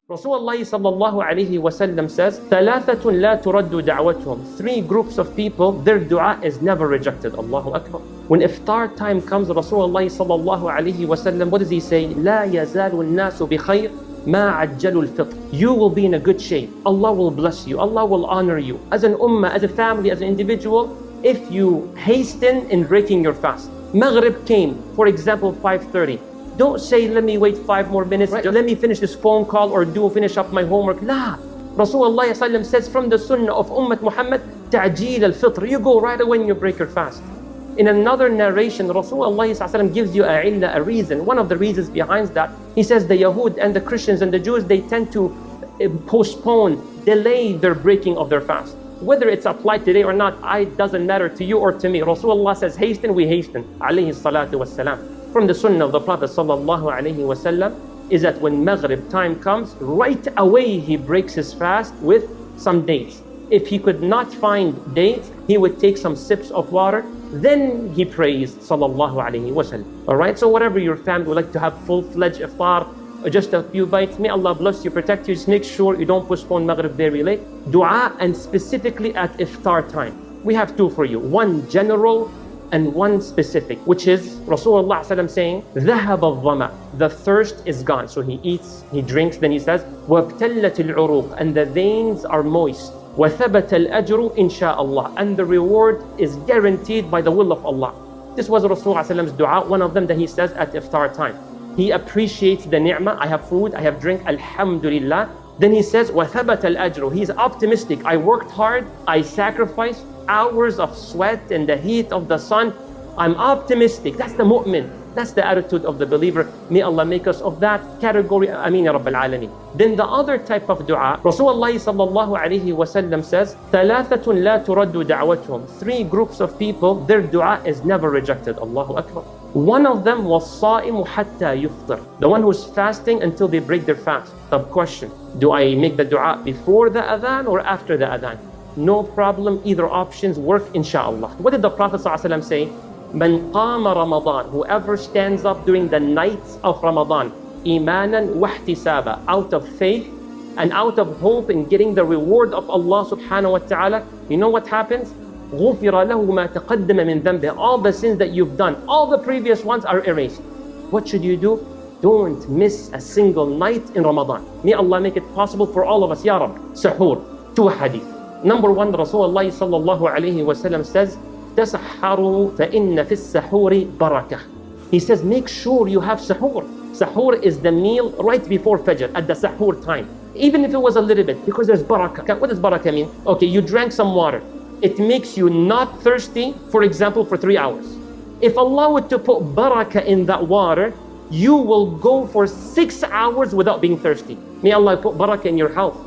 Rasulullah sallallahu alayhi wasallam says, ثَلَاثَةٌ لَا تُرَدُّ دَعْوَتُهُم. 3 groups of people, their dua is never rejected. Allahu Akbar. When iftar time comes, Rasulullah sallallahu alayhi wasallam, what does he say? لَا يَزَالُ النَّاسُ بِخَيْرٍ مَا عَجَّلُوا الْفِطْرِ. You will be in a good shape. Allah will bless you. Allah will honor you. As an ummah, as a family, as an individual, if you hasten in breaking your fast. Maghrib came, for example, 5:30. Don't say, let me wait 5 more minutes, right, let me finish this phone call or finish up my homework. La. Rasulullah says from the sunnah of Ummah Muhammad, ta'jeel al-fitr. You go right away when you break your fast. In another narration, Rasulullah gives you a reason. One of the reasons behind that, he says the Yahud and the Christians and the Jews, they tend to postpone, delay their breaking of their fast. Whether it's applied today or not, it doesn't matter to you or to me. Rasulullah says, hasten, we hasten. Alayhi salatu wassalam. From the sunnah of the Prophet sallallahu alayhi wasallam is that when Maghrib time comes, right away he breaks his fast with some dates. If he could not find dates, he would take some sips of water, then he prays sallallahu alayhi wasallam. Alright, so whatever your family would like to have full-fledged iftar, or just a few bites, may Allah bless you, protect you. Just make sure you don't postpone Maghrib very late. Dua, and specifically at iftar time. We have 2 for you. One general and one specific, which is Rasulullah saying, ذهب الظمأ. The thirst is gone. So he eats, he drinks, then he says, وابتلت العروق. And the veins are moist. وثبت الأجر إن شاء الله. And the reward is guaranteed by the will of Allah. This was Rasulullah's dua, one of them that he says at iftar time. He appreciates the ni'mah. I have food, I have drink, alhamdulillah. Then he says, وَثَبَتَ الْأَجْرُ. He's optimistic. I worked hard, I sacrificed hours of sweat in the heat of the sun. I'm optimistic. That's the mu'min. That's the attitude of the believer. May Allah make us of that category. Ameen ya Rabbil Alameen. Then the other type of dua, Rasulullah sallallahu alayhi wasallam says, ثَلَاثَةٌ لَا تُرَدُّ دَعْوَتُهُم. 3 groups of people, their dua is never rejected. Allahu Akbar. One of them was صَائِمُ حَتَّى يُفْطِرُ. The one who's fasting until they break their fast. The question, do I make the dua before the adhan or after the adhan? No problem, either options work, inshallah. What did the Prophet ﷺ say? مَنْ قَامَ رَمَضَانَ. Whoever stands up during the nights of Ramadan, إِيمَانًا وَاحْتِسَابًا, out of faith and out of hope in getting the reward of Allah subhanahu wa ta'ala, you know what happens? غُفِرَ لَهُ مَا تَقَدَّمَ مِنْ ذَنْبِهِ. All the sins that you've done, all the previous ones are erased. What should you do? Don't miss a single night in Ramadan. May Allah make it possible for all of us, Ya Rab. Suhoor. 2 hadith. Number 1, Rasulullah sallallahu alayhi wa sallam says, تَسَحَّرُوا فَإِنَّ فِي السَّحُورِ بَرَكَةً. He says, make sure you have suhoor. Suhoor is the meal right before Fajr, at the suhoor time. Even if it was a little bit, because there's barakah. What does barakah mean? Okay, you drank some water. It makes you not thirsty, for example, for 3 hours. If Allah were to put barakah in that water, you will go for 6 hours without being thirsty. May Allah put barakah in your health,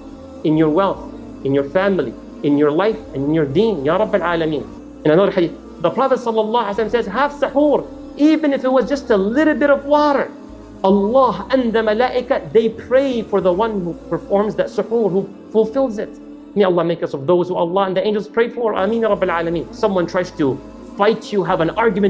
in your wealth, in your family, in your life, and in your deen. Ya Rabbil Alameen. In another hadith, the Prophet ﷺ says, have suhoor, even if it was just a little bit of water. Allah and the malaika, they pray for the one who performs that suhoor, who fulfills it. May Allah make us of those who Allah and the angels pray for. Ameen ya Rabbil Alameen. Someone tries to fight you, have an argument